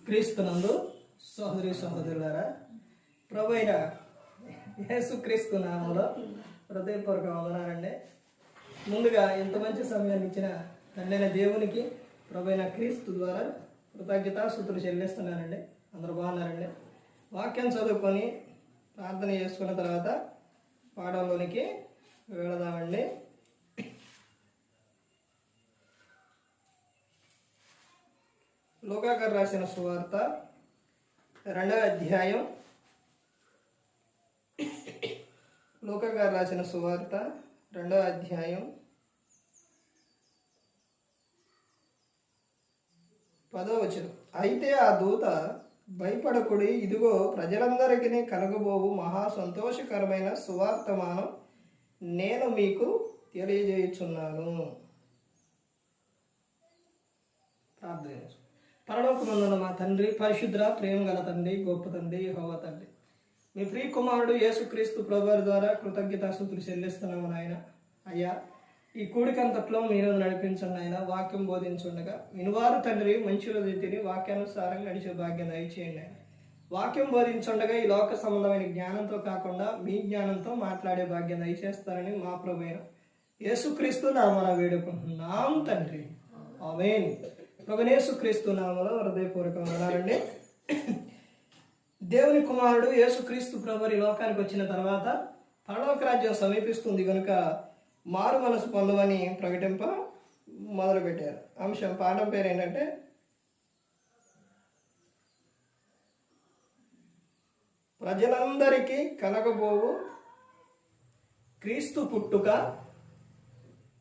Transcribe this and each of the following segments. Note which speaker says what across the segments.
Speaker 1: క్రీస్తునందు సహోదరి సహోదరులారా, ప్రభు అయిన యేసుక్రీస్తు నామములో హృదయపూర్వక వందనాలండి. ముందుగా ఇంత మంచి సమయాన్ని ఇచ్చిన తండ్రైన దేవునికి ప్రభు అయిన క్రీస్తు ద్వారా కృతజ్ఞతాస్తుతులు చెల్లిస్తున్నానండి. అందరూ బాగున్నారండి. వాక్యం చదువుకొని ప్రార్థన చేసుకున్న తర్వాత పాఠంలోనికి వెళదామండి. లూకా గారు రాసిన సువార్త 2వ అధ్యాయం. లూకా గారు రాసిన సువార్త 2వ అధ్యాయం 10వ వచనం. అయితే ఆ దూత, భయపడకుడి, ఇదిగో ప్రజలందరికీ కలగబోవు మహా సంతోషకరమైన సువార్తమానం నేను మీకు తెలియజేయుచున్నాను. ప్రార్థన. పరలోకమందున్న మా తండ్రి, పరిశుద్ర ప్రేమ గల తండ్రి, గొప్ప తండ్రి, యెహోవా తండ్రి, మీ ప్రియ కుమారుడు యేసుక్రీస్తు ప్రభువారి ద్వారా కృతజ్ఞతాస్తుతులు చెల్లిస్తున్నాము నాయన. అయ్యా, ఈ కూడికంతట్లో మీరు నడిపించండి ఆయన. వాక్యం బోధించుండగా వినువారు తండ్రి మంచి రోజు తిని వాక్యానుసారంగా నడిచే భాగ్యం దయచేయండి ఆయన. వాక్యం బోధించుండగా ఈ లోక సంబంధమైన జ్ఞానంతో కాకుండా మీ జ్ఞానంతో మాట్లాడే భాగ్యం దయచేస్తారని మా ప్రభువైన యేసుక్రీస్తు నామమున వేడుకుంటున్నాం తండ్రి, ఆమేన్. ప్రభువైన యేసుక్రీస్తు నామములో హృదయపూర్వకంగా వందనాలండి. దేవుని కుమారుడు యేసుక్రీస్తు ప్రభువు ఈ లోకానికి వచ్చిన తర్వాత పరలోక రాజ్యం సమీపిస్తుంది కనుక మారు మనసు పొందమని ప్రకటింప మొదలుపెట్టారు. అంశం పాఠం పేరు ఏంటంటే ప్రజలందరికీ కలగబోవు క్రీస్తు పుట్టుక,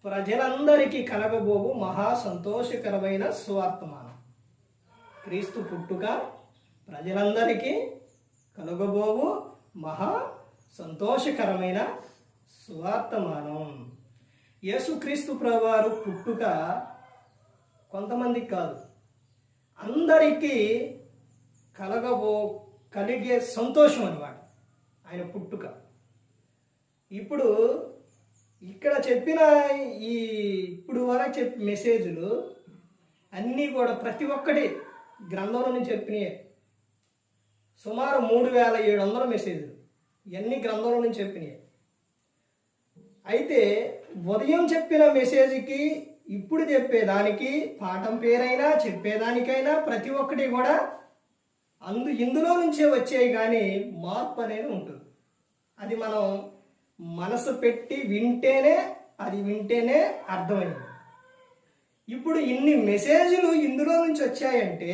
Speaker 1: ప్రజలందరికీ కలగబోవు మహా సంతోషకరమైన సువార్తమానం. క్రీస్తు పుట్టుక, ప్రజలందరికీ కలగబోవు మహా సంతోషకరమైన సువార్తమానం. యేసుక్రీస్తు ప్రభువారు పుట్టుక కొంతమందికి కాదు, అందరికీ కలిగే సంతోషం అన్నమాట ఆయన పుట్టుక. ఇప్పుడు ఇక్కడ చెప్పిన ఇప్పుడు వరకు చెప్పిన మెసేజ్లు అన్నీ కూడా ప్రతి ఒక్కటి గ్రంథంలో నుంచి చెప్పినాయే. సుమారు 3700 మెసేజ్లు ఇవన్నీ గ్రంథంలో నుంచి చెప్పినాయి. అయితే ఉదయం చెప్పిన మెసేజ్కి ఇప్పుడు చెప్పేదానికి, పాఠం పేరైనా చెప్పేదానికైనా ప్రతి ఒక్కటి కూడా ఇందులో నుంచే వచ్చాయి, కానీ మార్పు అనేది ఉంటుంది. అది మనం మనసు పెట్టి వింటేనే అర్థమైంది. ఇప్పుడు ఇన్ని మెసేజ్లు ఇందులో నుంచి వచ్చాయంటే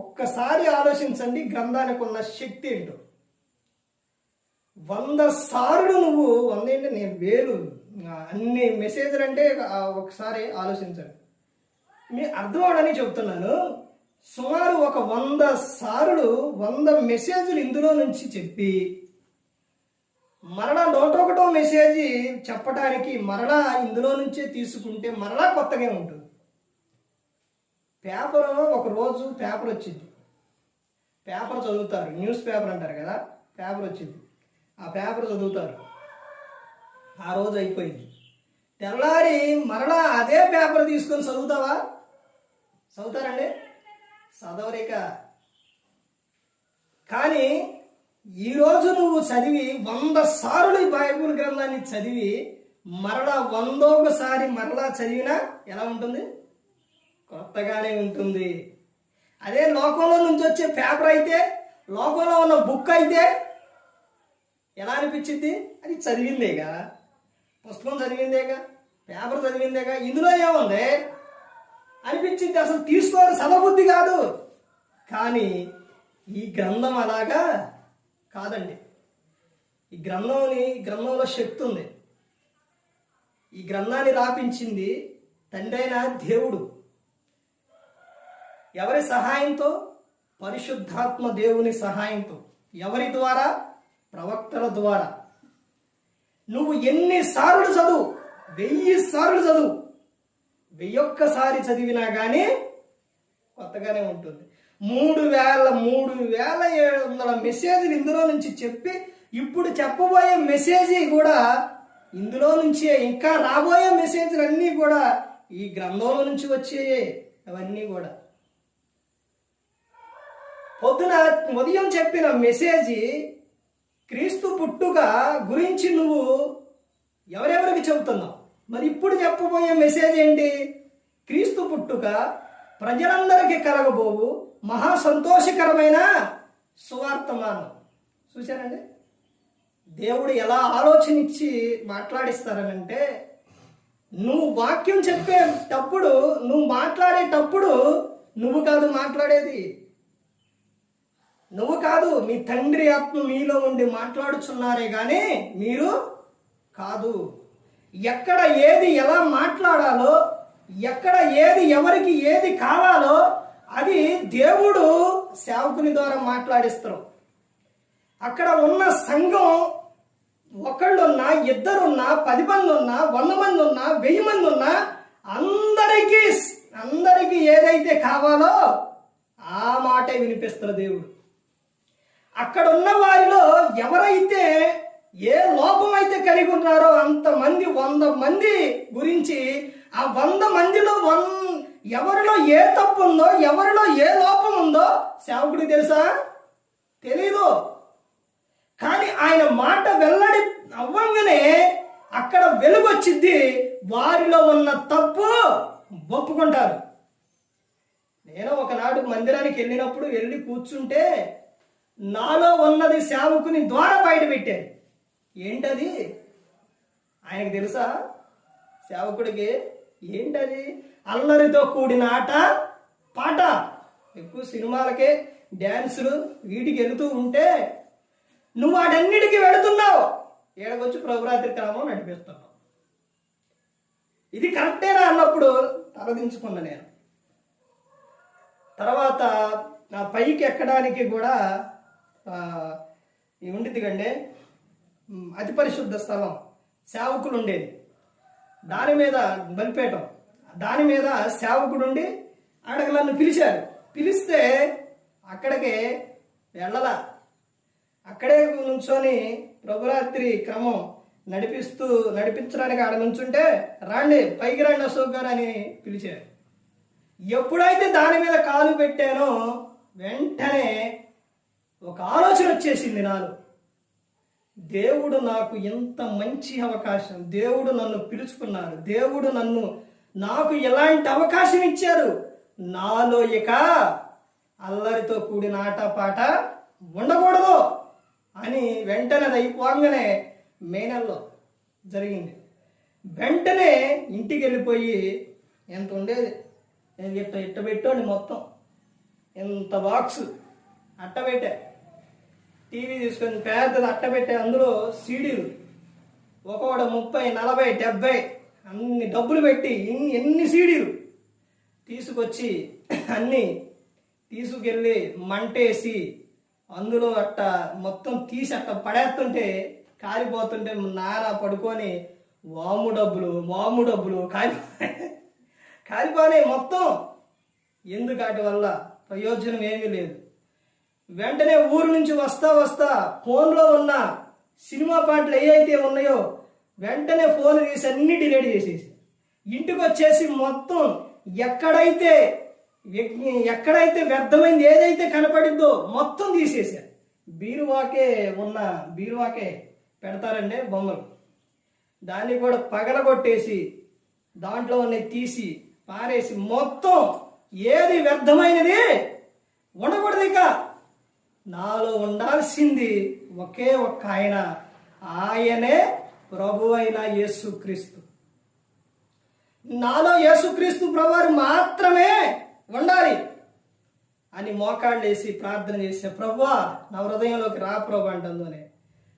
Speaker 1: ఒక్కసారి ఆలోచించండి, గ్రంథానికి ఉన్న శక్తి ఏంటో. 100 సార్లు నువ్వు 100 ఏంటి, నేను 1000 అన్ని మెసేజ్లు అంటే ఒకసారి ఆలోచించండి. మీ అర్థం అవడానికి చెప్తున్నాను. సుమారు ఒక 100 సార్లు 100 మెసేజ్లు ఇందులో నుంచి చెప్పి మరలా 101వ మెసేజ్ చెప్పడానికి మరలా ఇందులో నుంచే తీసుకుంటే మరలా కొత్తగా ఉంటుంది. ఒకరోజు పేపర్ వచ్చింది, పేపర్ చదువుతారు, న్యూస్ పేపర్ అంటారు కదా, పేపర్ వచ్చింది, ఆ పేపర్ చదువుతారు. ఆ రోజు అయిపోయింది. తెల్లారి మరలా అదే పేపర్ తీసుకొని చదువుతారండి? చదవరేక. కానీ ఈరోజు నువ్వు చదివి 100 సార్లు ఈ బైబిల్ గ్రంథాన్ని చదివి మరలా 100వ మరలా చదివినా ఎలా ఉంటుంది? కొత్తగానే ఉంటుంది. అదే లోకంలో నుంచి వచ్చే పేపర్ అయితే, లోకంలో ఉన్న బుక్ అయితే ఎలా అనిపించింది? అది చదివిందేగా, పుస్తకం చదివిందేగా, పేపర్ చదివిందేగా, ఇందులో ఏముంది అనిపించింది. అసలు తీసుకోవాలి, చదవబుద్ధి కాదు. కానీ ఈ గ్రంథం అలాగా కాదండి. ఈ గ్రంథంలో శక్తి ఉంది. ఈ గ్రంథాన్ని రాపించింది తండ్రి అయిన దేవుడు. ఎవరి సహాయంతో? పరిశుద్ధాత్మ దేవుని సహాయంతో. ఎవరి ద్వారా? ప్రవక్తల ద్వారా. నువ్వు ఎన్నిసార్లు చదువు, 1000 సార్లు చదువు, 1001 చదివినా కానీ కొత్తగానే ఉంటుంది. 3700 మెసేజ్లు ఇందులో నుంచి చెప్పి ఇప్పుడు చెప్పబోయే మెసేజ్ కూడా ఇందులో నుంచే, ఇంకా రాబోయే మెసేజ్లు అన్నీ కూడా ఈ గ్రంథంలో నుంచి వచ్చేయే. అవన్నీ కూడా పొద్దున ఉదయం చెప్పిన మెసేజ్ క్రీస్తు పుట్టుక గురించి నువ్వు ఎవరెవరికి చెబుతున్నావు? మరి ఇప్పుడు చెప్పబోయే మెసేజ్ ఏంటి? క్రీస్తు పుట్టుక ప్రజలందరికీ కలగబోవు మహా సంతోషకరమైన సువార్తమానం. చూశారండి, దేవుడు ఎలా ఆలోచన ఇచ్చి మాట్లాడిస్తారనంటే, నువ్వు వాక్యం చెప్పేటప్పుడు, నువ్వు మాట్లాడేటప్పుడు నువ్వు కాదు మాట్లాడేది, నువ్వు కాదు, మీ తండ్రి ఆత్మ మీలో ఉండి మాట్లాడుచున్నారే కానీ మీరు కాదు. ఎక్కడ ఏది ఎలా మాట్లాడాలో, ఎక్కడ ఏది ఎవరికి ఏది కావాలో అది దేవుడు సేవకుని ద్వారా మాట్లాడిస్తారు. అక్కడ ఉన్న సంఘం ఒకళ్ళున్నా, ఇద్దరున్నా, 10 మంది ఉన్నా, 100 మంది ఉన్నా, 1000 మంది ఉన్నా, అందరికీ ఏదైతే కావాలో ఆ మాటే వినిపిస్తారు దేవుడు. అక్కడ ఉన్న వారిలో ఎవరైతే ఏ లోపం అయితే కలిగి ఉన్నారో అంతమంది 100 మంది గురించి, ఆ 100 మందిలో ఎవరిలో ఏ తప్పు ఉందో, ఎవరిలో ఏ లోపం ఉందో సేవకుడికి తెలుసా? తెలీదు. కానీ ఆయన మాట వెల్లడి అవ్వంగానే అక్కడ వెలుగొచ్చిద్ది, వారిలో ఉన్న తప్పు ఒప్పుకుంటారు. నేను ఒకనాడు మందిరానికి వెళ్ళి కూర్చుంటే నాలో ఉన్నది సేవకుని ద్వారా బయట పెట్టాను. ఏంటది? ఆయనకు తెలుసా? సేవకుడికి ఏంటది? అల్లరితో కూడిన ఆట పాట. ఎక్కువ సినిమాలకే, డ్యాన్సులు వీటికి వెళుతూ ఉంటే నువ్వు వాటన్నిటికీ వెళుతున్నావు, ఏడకొచ్చి ప్రభురాత్రి క్రమం నడిపిస్తున్నావు. ఇది కరెక్టేనా అన్నప్పుడు తలదించుకున్నా నేను. తర్వాత నా పైకి ఎక్కడానికి కూడా ఉండిద్ది కండి, అతి పరిశుద్ధ స్థలం సేవకులు ఉండేది. దాని మీద బలిపేటం, దాని మీద సేవకుడుండి ఆడకి నన్ను పిలిచారు. పిలిస్తే అక్కడికి వెళ్ళలా, అక్కడే నుంచొని ప్రభురాత్రి క్రమం నడిపించడానికి ఆడ నుంచుంటే, రాండి పైకి రండి అశోక్ గారు అని పిలిచారు. ఎప్పుడైతే దాని మీద కాలు పెట్టానో వెంటనే ఒక ఆలోచన వచ్చేసింది నాలో. దేవుడు నాకు ఎంత మంచి అవకాశం, దేవుడు నన్ను పిలుచుకున్నారు, దేవుడు నాకు ఎలాంటి అవకాశం ఇచ్చారు. నాలో ఇక అల్లరితో కూడిన ఆటపాట ఉండకూడదు అని వెంటనే అది అయిపోగానే మే నెలలో జరిగింది. వెంటనే ఇంటికి వెళ్ళిపోయి, ఎంత ఉండేది, ఇట్ట పెట్టండి మొత్తం ఎంత బాక్స్ అట్టబెట్టా, టీవీ తీసుకొని పెద్దది అట్టబెట్టే, అందులో సీడీలు ఒకవాడు 30, 40, 70 అన్ని డబ్బులు పెట్టి ఎన్ని సీడీలు తీసుకొచ్చి అన్నీ తీసుకెళ్ళి మంటేసి అందులో అట్ట మొత్తం తీసి అట్ట పడేస్తుంటే, కాలిపోతుంటే నాన్న పడుకొని వాము డబ్బులు కాలిపోయి మొత్తం. ఎందుకు వాటి వల్ల ప్రయోజనం ఏమీ లేదు. వెంటనే ఊరు నుంచి వస్తా ఫోన్లో ఉన్న సినిమా పాటలు ఏవైతే ఉన్నాయో వెంటనే ఫోన్ తీసి అన్ని డిలీట్ చేసేసి, ఇంటికి వచ్చేసి మొత్తం ఎక్కడైతే వ్యర్థమైంది ఏదైతే కనపడిందో మొత్తం తీసేసా. బీరువాకే పెడతారండి బొమ్మలు, దాన్ని కూడా పగలగొట్టేసి దాంట్లో ఉన్నది తీసి పారేసి, మొత్తం ఏది వ్యర్థమైనది ఉండకూడదు. ఇక నాలో ఉండాల్సింది ఒకే ఒక్క ఆయనే ప్రభు అయిన యేసుక్రీస్తు. నాలో యేసుక్రీస్తు ప్రభువారు మాత్రమే ఉండాలి అని మోకాళ్ళేసి ప్రార్థన చేసే, ప్రభువా నా హృదయంలోకి రా ప్రభు అంటుందోనే.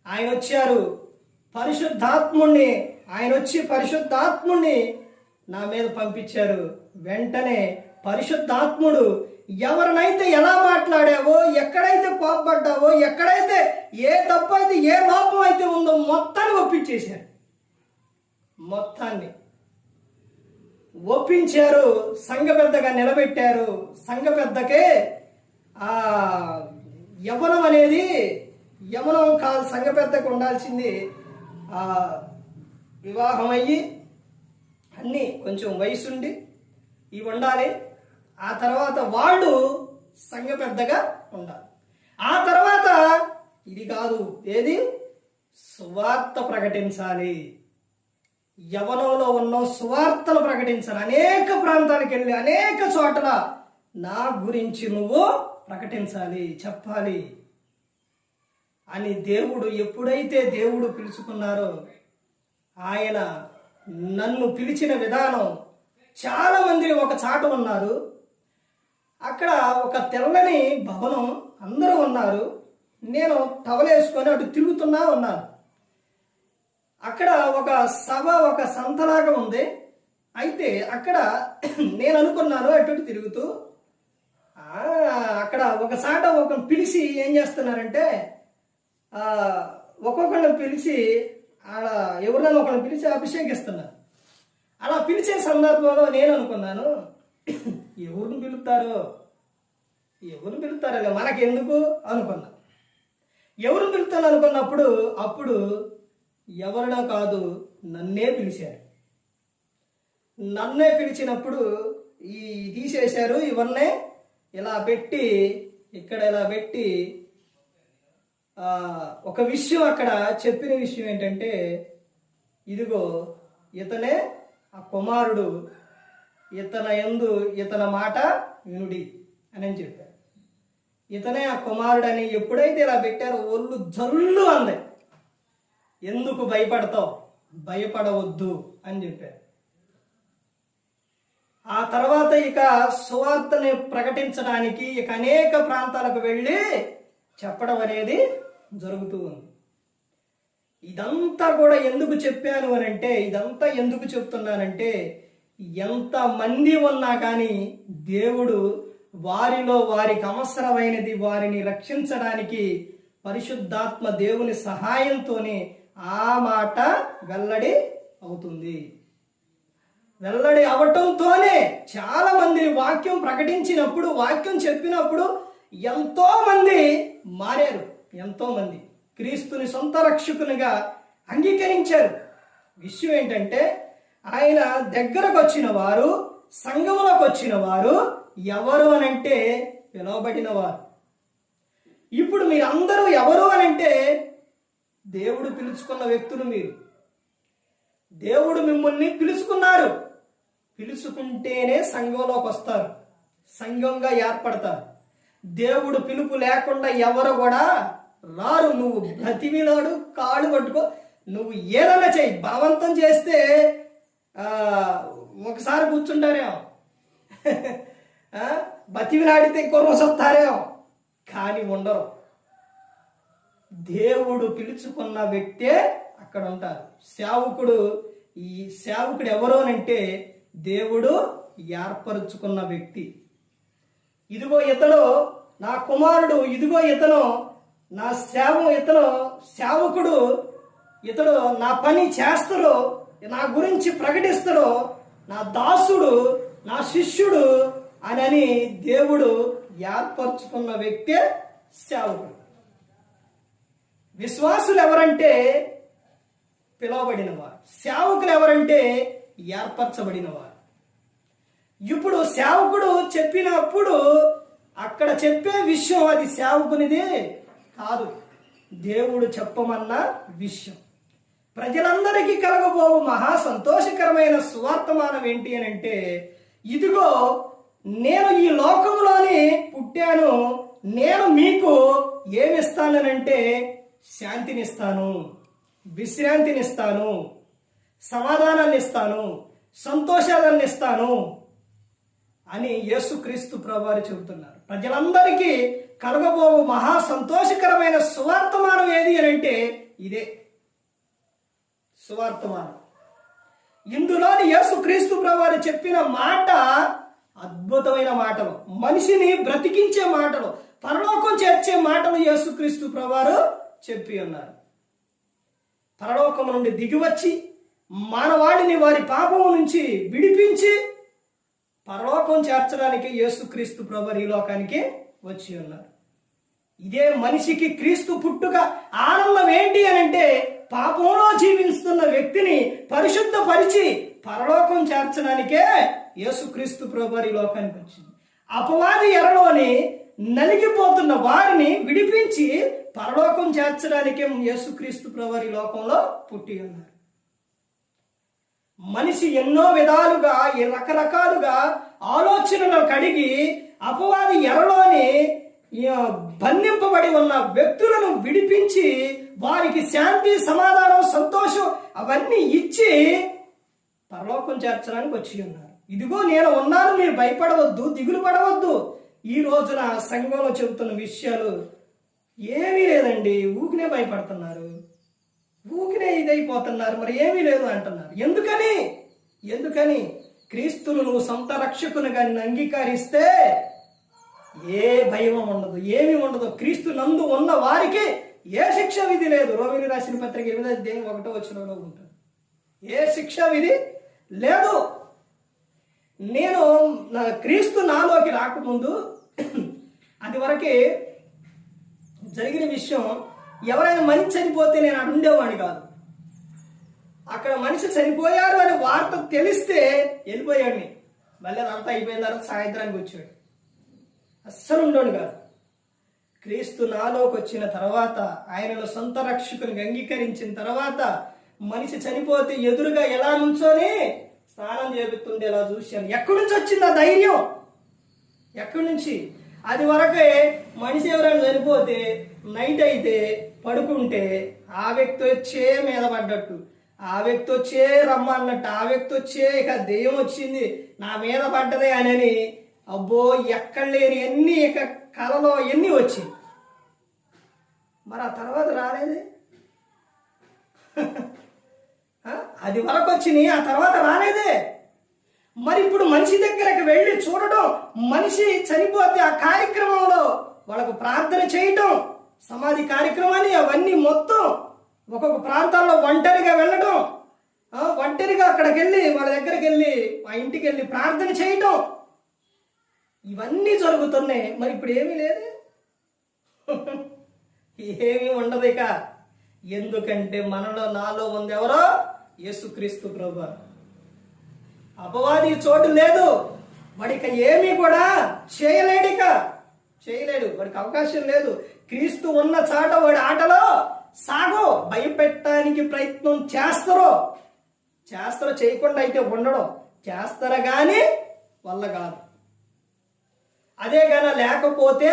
Speaker 1: ఆయన వచ్చారు, పరిశుద్ధాత్ముణ్ణి నా మీద పంపించారు. వెంటనే పరిశుద్ధాత్ముడు ఎవరినైతే ఎలా మాట్లాడావో, ఎక్కడైతే కోపపడ్డావో, ఎక్కడైతే ఏ తప్పు అయితే ఏ లోపం అయితే ఉందో మొత్తాన్ని ఒప్పించేశారు. మొత్తాన్ని ఒప్పించారు, సంఘ పెద్దగా నిలబెట్టారు. సంఘ పెద్దకే యవ్వనం అనేది యవ్వనం కాదు, సంఘ పెద్దకు ఉండాల్సింది వివాహం అయ్యి అన్నీ కొంచెం వయసుండి ఇవి ఉండాలి. ఆ తర్వాత వాళ్ళు సంఘ పెద్దగా ఉండాలి. ఆ తర్వాత ఇది కాదు, ఏది? సువార్త ప్రకటించాలి. యవనంలో ఉన్న సువార్తను ప్రకటించాలి. అనేక ప్రాంతాలకు వెళ్ళి అనేక చోట్ల నా గురించి నువ్వు ప్రకటించాలి, చెప్పాలి అని దేవుడు ఎప్పుడైతే దేవుడు పిలుచుకున్నారో, ఆయన నన్ను పిలిచిన విధానం, చాలా మంది ఒక చాట ఉన్నారు. అక్కడ ఒక తెల్లని భవనం, అందరూ ఉన్నారు. నేను టవలేసుకొని అటు తిరుగుతున్నా ఉన్నాను. అక్కడ ఒక సభ, ఒక సంతలాగా ఉంది. అయితే అక్కడ నేను అనుకున్నాను అటు తిరుగుతూ, అక్కడ ఒక చాట ఒక పిలిచి ఏం చేస్తున్నారంటే, ఒక్కొక్కరిని పిలిచి ఎవరినైనా ఒకరిని పిలిచి అభిషేకిస్తున్నారు. అలా పిలిచే సందర్భంలో నేను అనుకున్నాను, ఎవరిని పిలుస్తారో మనకెందుకు అనుకున్నా. ఎవరు పిలుస్తాను అనుకున్నప్పుడు అప్పుడు ఎవరినో కాదు, నన్నే పిలిచారు. నన్నే పిలిచినప్పుడు ఈ తీసేశారు, ఇవన్నే ఇలా పెట్టి, ఇక్కడ ఇలా పెట్టి ఒక విషయం అక్కడ చెప్పిన విషయం ఏంటంటే, ఇదిగో ఇతనే ఆ కుమారుడు, ఇతన మాట వినుడి అని చెప్పారు. ఇతనే ఆ కుమారుడు అని ఎప్పుడైతే ఇలా పెట్టారో ఒళ్ళు జల్లు అంది. ఎందుకు భయపడతావు? భయపడవద్దు అని చెప్పారు. ఆ తర్వాత ఇక సువార్తని ప్రకటించడానికి ఇక అనేక ప్రాంతాలకు వెళ్ళి చెప్పడం అనేది జరుగుతూ ఉంది. ఇదంతా కూడా ఎందుకు చెప్పాను అని అంటే, ఇదంతా ఎందుకు చెప్తున్నానంటే, ఎంత మంది ఉన్నా కానీ దేవుడు వారిలో వారికి అవసరమైనది వారిని రక్షించడానికి పరిశుద్ధాత్మ దేవుని సహాయంతోనే ఆ మాట వెల్లడి అవుతుంది. వెల్లడి అవటంతోనే చాలా మంది వాక్యం ప్రకటించినప్పుడు, వాక్యం చెప్పినప్పుడు ఎంతో మంది మారారు. ఎంతో మంది క్రీస్తుని సొంత రక్షకునిగా అంగీకరించారు. విషయం ఏంటంటే, ఆయన దగ్గరకు వచ్చిన వారు, సంఘంలోకి వచ్చిన వారు ఎవరు అనంటే పిలువబడిన వారు. ఇప్పుడు మీరందరూ ఎవరు అనంటే దేవుడు పిలుచుకున్న వ్యక్తులు. మీరు దేవుడు మిమ్మల్ని పిలుచుకున్నారు. పిలుచుకుంటేనే సంఘంలోకి వస్తారు, సంఘంగా ఏర్పడతారు. దేవుడు పిలుపు లేకుండా ఎవరు కూడా రారు. నువ్వు బ్రతిమిలాడు, కాళ్ళు పట్టుకో, నువ్వు ఏదైనా చెయ్యి. బలవంతం చేస్తే ఒకసారి కూర్చుంటారేమో, బతిమిలాడితే ఇంకో రోజు వస్తారేమో, కానీ ఉండరు. దేవుడు పిలుచుకున్న వ్యక్తే అక్కడ ఉంటారు. ఈ సేవకుడు ఎవరు అంటే దేవుడు ఏర్పరచుకున్న వ్యక్తి. ఇదిగో ఇతడు నా కుమారుడు, ఇదిగో ఇతను నా సేవకుడు, ఇతడు నా పని చేస్తాడు, నా గురించి ప్రకటిస్తాడు, నా దాసుడు, నా శిష్యుడు అని దేవుడు ఏర్పరచుకున్న వ్యక్తే సేవకుడు. విశ్వాసులు ఎవరంటే పిలువబడిన వారు, సేవకులు ఎవరంటే ఏర్పరచబడిన వారు. ఇప్పుడు సేవకుడు చెప్పినప్పుడు అక్కడ చెప్పే విషయం అది సేవకునిదే కాదు, దేవుడు చెప్పమన్న విషయం. ప్రజలందరికీ కలగబోవు మహా సంతోషకరమైన సువార్తమానం ఏంటి అని అంటే, ఇదిగో నేను ఈ లోకంలోనే పుట్టాను, నేను మీకు ఏమిస్తానంటే శాంతినిస్తాను, విశ్రాంతినిస్తాను, సమాధానాన్ని ఇస్తాను, సంతోషాలను ఇస్తాను అని యేసుక్రీస్తు ప్రభువారు చెబుతున్నారు. ప్రజలందరికీ కలగబోవు మహా సంతోషకరమైన సువార్తమానం ఏది అని అంటే ఇదే సువార్తమానం. ఇందులోని యేసుక్రీస్తు ప్రభువారు చెప్పిన మాట అద్భుతమైన మాటలు, మనిషిని బ్రతికించే మాటలు, పరలోకం చేర్చే మాటలు యేసుక్రీస్తు ప్రభువారు చెప్పి ఉన్నారు. పరలోకం నుండి దిగివచ్చి మానవాళిని వారి పాపము నుంచి విడిపించి పరలోకం చేర్చడానికి యేసుక్రీస్తు ప్రభువారు ఈ లోకానికి వచ్చి ఉన్నారు. ఇదే మనిషికి క్రీస్తు పుట్టుక ఆనందం ఏంటి అని అంటే, పాపంలో జీవిస్తున్న వ్యక్తిని పరిశుద్ధపరిచి పరలోకం చేర్చడానికే యేసుక్రీస్తు ప్రభువారు ఈ లోకానికి వచ్చింది. అపవాది ఎరలోని నలిగిపోతున్న వారిని విడిపించి పరలోకం చేర్చడానికే యేసుక్రీస్తు ప్రభువారు ఈ లోకంలో పుట్టి ఉన్నారు. మనిషి ఎన్నో విధాలుగా రకరకాలుగా ఆలోచనలు కడిగి అపవాది ఎరలోని బంధింపబడి ఉన్న వ్యక్తులను విడిపించి వారికి శాంతి, సమాధానం, సంతోషం అవన్నీ ఇచ్చి పరలోకం చేర్చడానికి వచ్చి ఉన్నారు. ఇదిగో నేను ఉన్నాను, మీరు భయపడవద్దు, దిగులు పడవద్దు. ఈ రోజున సంఘంలో చెబుతున్న విషయాలు ఏమీ లేదండి, ఊకినే భయపడుతున్నారు, ఊకినే ఇదైపోతున్నారు, మరి ఏమీ లేదు అంటున్నారు. ఎందుకని క్రీస్తును నువ్వు సొంత రక్షకునిగా అంగీకరిస్తే ఏ భయం ఉండదు, ఏమీ ఉండదు. క్రీస్తు నందు ఉన్న వారికి ఏ శిక్ష విధి లేదు. రోమిలి రాసిన పత్రిక 8:1 ఉంటుంది. ఏ శిక్ష విధి లేదు. నేను క్రీస్తు నాలోకి రాకముందు అది వరకే జరిగిన విషయం, ఎవరైనా మనిషి చనిపోతే నేను అక్కడ ఉండేవాడిని కాదు. అక్కడ మనిషి చనిపోయారు అనే వార్త తెలిస్తే వెళ్ళిపోయాడిని. మళ్ళీ అదంతా అయిపోయిన తర్వాత సాయంత్రానికి వచ్చాడు. అస్సలు ఉండోడు కాదు. క్రీస్తు నాలోకి వచ్చిన తర్వాత, ఆయనను సొంత రక్షకునికి అంగీకరించిన తర్వాత, మనిషి చనిపోతే ఎదురుగా ఎలా నుంచోని స్నానం చేపిస్తుండే ఎలా చూశాను. ఎక్కడి నుంచి వచ్చింది ఆ ధైర్యం? ఎక్కడి నుంచి? అది వరకే మనిషి ఎవరైనా చనిపోతే నైట్ అయితే పడుకుంటే ఆ వ్యక్తి వచ్చే మీద పడ్డట్టు, ఆ వ్యక్తి వచ్చే రమ్మన్నట్టు, ఆ వ్యక్తి వచ్చే ఇక దెయ్యం వచ్చింది నా మీద పడ్డదే అని అబ్బో ఎక్కడ లేని ఎన్ని ఇక కలలో ఎన్ని వచ్చి, మరి ఆ తర్వాత రాలేదే. అది వరకు వచ్చినాయి, ఆ తర్వాత రాలేదే. మరి ఇప్పుడు మనిషి దగ్గరకు వెళ్ళి చూడడం, మనిషి చనిపోతే ఆ కార్యక్రమంలో వాళ్ళకు ప్రార్థన చేయటం, సమాధి కార్యక్రమాన్ని అవన్నీ మొత్తం ఒక్కొక్క ప్రాంతాల్లో ఒంటరిగా వెళ్ళడం, ఒంటరిగా అక్కడికి వెళ్ళి వాళ్ళ దగ్గరికి వెళ్ళి ఆ ఇంటికి వెళ్ళి ప్రార్థన చేయటం, ఇవన్నీ జరుగుతున్నాయి. మరి ఇప్పుడు ఏమీ లేదు, ఏమీ ఉండదు ఇక. ఎందుకంటే మనలో నాలో ఉంది ఎవరో? యేసుక్రీస్తు ప్రభువారు. అపవాది చోటు లేదు, వాడిక ఏమీ కూడా చేయలేడు, వాడికి అవకాశం లేదు. క్రీస్తు ఉన్న చాట వాడి ఆటలో సాగో. భయపెట్టడానికి ప్రయత్నం చేస్తారో చేయకుండా అయితే ఉండడం చేస్తారా కానీ వల్ల కాదు. అదే గన లేకపోతే,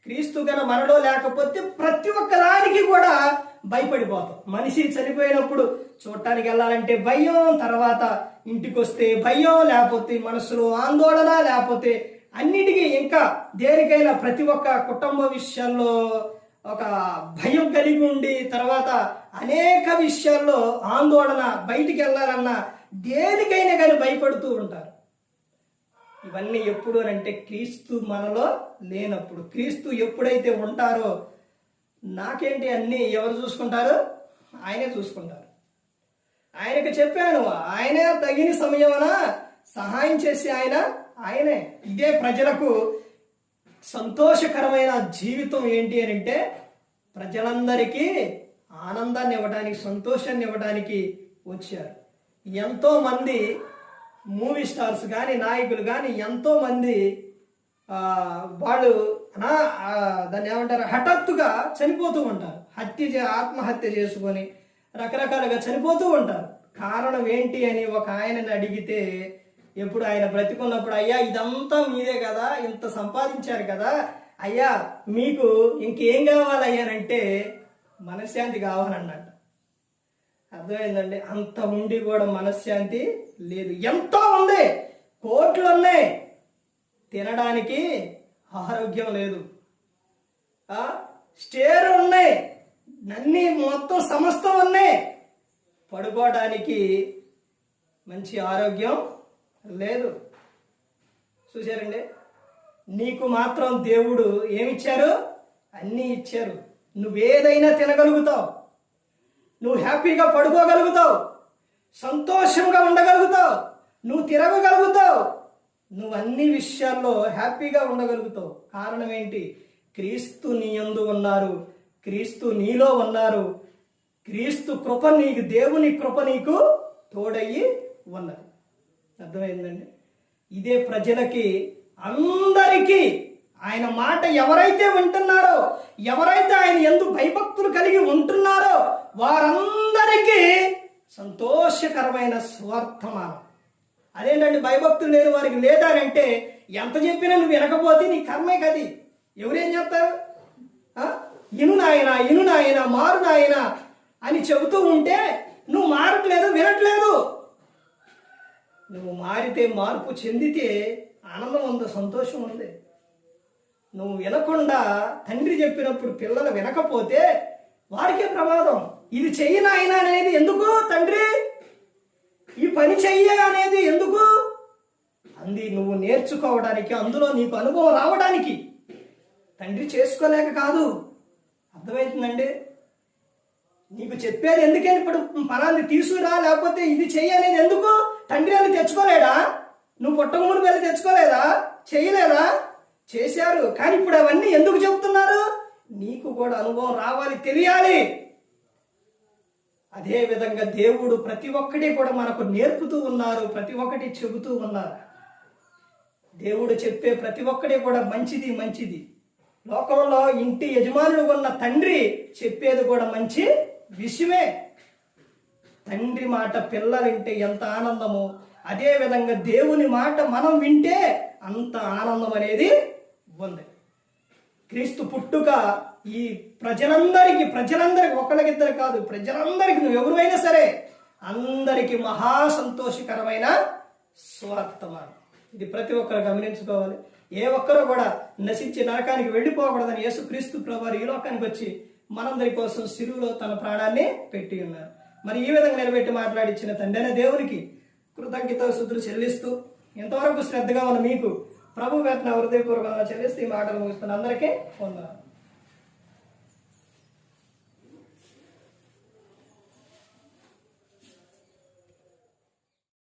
Speaker 1: క్రీస్తు గన మనలో లేకపోతే ప్రతి ఒక్క దానికి కూడా భయపడిపోతాం. మనిషి చనిపోయినప్పుడు చూడటానికి వెళ్ళాలంటే భయం, తర్వాత ఇంటికి వస్తే భయం, లేకపోతే మనసులో ఆందోళన, లేకపోతే అన్నిటికీ ఇంకా దేనికైనా ప్రతి ఒక్క కుటుంబ విషయాల్లో ఒక భయం కలిగి ఉండి, తర్వాత అనేక విషయాల్లో ఆందోళన, బయటికి వెళ్ళాలన్నా దేనికైనా కానీ భయపడుతూ ఉంటారు. ఇవన్నీ ఎప్పుడు అంటే క్రీస్తు మనలో లేనప్పుడు. క్రీస్తు ఎప్పుడైతే ఉంటారో నాకేంటి అన్నీ ఎవరు చూసుకుంటారు? ఆయనే చూసుకుంటారు. ఆయనకు చెప్పాను, ఆయనే తగిన సమయమున సహాయం చేసి ఆయనే. ఇదే ప్రజలకు సంతోషకరమైన జీవితం ఏంటి అని అంటే, ప్రజలందరికీ ఆనందాన్ని ఇవ్వడానికి, సంతోషాన్ని ఇవ్వడానికి వచ్చారు. ఎంతో మంది మూవీ స్టార్స్ కానీ, నాయకులు కానీ ఎంతో మంది వాళ్ళు దాన్ని ఏమంటారు, హఠాత్తుగా చనిపోతూ ఉంటారు. ఆత్మహత్య చేసుకొని రకరకాలుగా చనిపోతూ ఉంటారు. కారణం ఏంటి అని ఒక ఆయనని అడిగితే, ఎప్పుడు ఆయన బ్రతికున్నప్పుడు, అయ్యా ఇదంతా మీదే కదా, ఇంత సంపాదించారు కదా అయ్యా, మీకు ఇంకేం కావాలయ్యానంటే మనశ్శాంతి కావాలన్నట్టు. అర్థమైందండి? అంత ఉండి కూడా మనశ్శాంతి లేదు. ఎంతో ఉంది, కోట్లు ఉన్నాయి, తినడానికి ఆరోగ్యం లేదు, స్టేర్ ఉన్నాయి, అన్నీ మొత్తం సమస్తం ఉన్నాయి, పడుకోవడానికి మంచి ఆరోగ్యం లేదు. చూశారండి? నీకు మాత్రం దేవుడు ఏమిచ్చారు? అన్నీ ఇచ్చారు. నువ్వేదైనా తినగలుగుతావు, నువ్వు హ్యాపీగా పడుకోగలుగుతావు, సంతోషంగా ఉండగలుగుతావు, నువ్వు తిరగగలుగుతావు, నువ్వు అన్ని విషయాల్లో హ్యాపీగా ఉండగలుగుతావు. కారణం ఏంటి? క్రీస్తు నీ యందు ఉన్నారు, క్రీస్తు నీలో ఉన్నారు, క్రీస్తు కృప నీకు, దేవుని కృప నీకు తోడయ్యి ఉన్నది. అర్థమైందండి? ఇదే ప్రజలకి ఆయన మాట ఎవరైతే వింటున్నారో, ఎవరైతే ఆయన యందు భయభక్తులు కలిగి ఉంటున్నారో వారందరికీ సంతోషకరమైన స్వార్థమానం. అదేంటండి భయభక్తులు లేని వారికి లేదానంటే ఎంత చెప్పినా నువ్వు వినకపోతే నీ కర్మే కది. ఎవరేం చెప్తారు? ఇను నాయన మారు నాయన అని చెబుతూ ఉంటే నువ్వు మారట్లేదు, వినట్లేదు. నువ్వు మారితే, మార్పు చెందితే ఆనందం ఉంది, సంతోషం ఉంది. నువ్వు వినకుండా తండ్రి చెప్పినప్పుడు పిల్లలు వినకపోతే వారికే ప్రమాదం. ఇది చెయ్యి నాయన అనేది ఎందుకు తండ్రి? ఈ పని చెయ్య అనేది ఎందుకు? అంది నువ్వు నేర్చుకోవడానికి, అందులో నీకు అనుభవం రావడానికి. తండ్రి చేసుకోలేక కాదు. అర్థమవుతుందండి? నీకు చెప్పేది ఎందుకని? ఇప్పుడు పలాన్ని తీసుకురా, లేకపోతే ఇది చెయ్యి అనేది ఎందుకు? తండ్రి అని తెచ్చుకోలేడా? నువ్వు పుట్టకముందు వెళ్ళి తెచ్చుకోలేదా? చేయలేదా? చేశారు. కానీ ఇప్పుడు అవన్నీ ఎందుకు చెబుతున్నారు? నీకు కూడా అనుభవం రావాలి, తెలియాలి. అదే విధంగా దేవుడు ప్రతి ఒక్కటి కూడా మనకు నేర్పుతూ ఉన్నారు, ప్రతి ఒక్కటి చెబుతూ ఉన్నారు. దేవుడు చెప్పే ప్రతి ఒక్కటి కూడా మంచిది. లోకంలో ఇంటి యజమానుడు ఉన్న తండ్రి చెప్పేది కూడా మంచి విషయమే. తండ్రి మాట పిల్లలు వింటే ఎంత ఆనందమో, అదే విధంగా దేవుని మాట మనం వింటే అంత ఆనందం అనేది ఉంది. క్రీస్తు పుట్టుక ఈ ప్రజలందరికీ ఒకళ్ళకిద్దరు కాదు, ప్రజలందరికీ, నువ్వు ఎవరైనా సరే అందరికీ మహా సంతోషకరమైన స్వార్థమానం. ఇది ప్రతి ఒక్కరు గమనించుకోవాలి. ఏ ఒక్కరూ కూడా నశించి నరకానికి వెళ్ళిపోకూడదని యేసుక్రీస్తు ప్రభువారు ఈ లోకానికి వచ్చి మనందరి కోసం సిలువలో తన ప్రాణాన్ని పెట్టి ఉన్నారు. మరి ఈ విధంగా నిలబెట్టి మాట్లాడించిన తండ్రి అనే దేవునికి కృతజ్ఞతాస్తుతులు చెల్లిస్తూ, ఎంతవరకు శ్రద్ధగా ఉన్న మీకు ప్రభు వేతన హృదయపూర్వకంగా చెల్లిస్తూ ఈ మాటలు ముగిస్తున్న అందరికీ వందనాలు.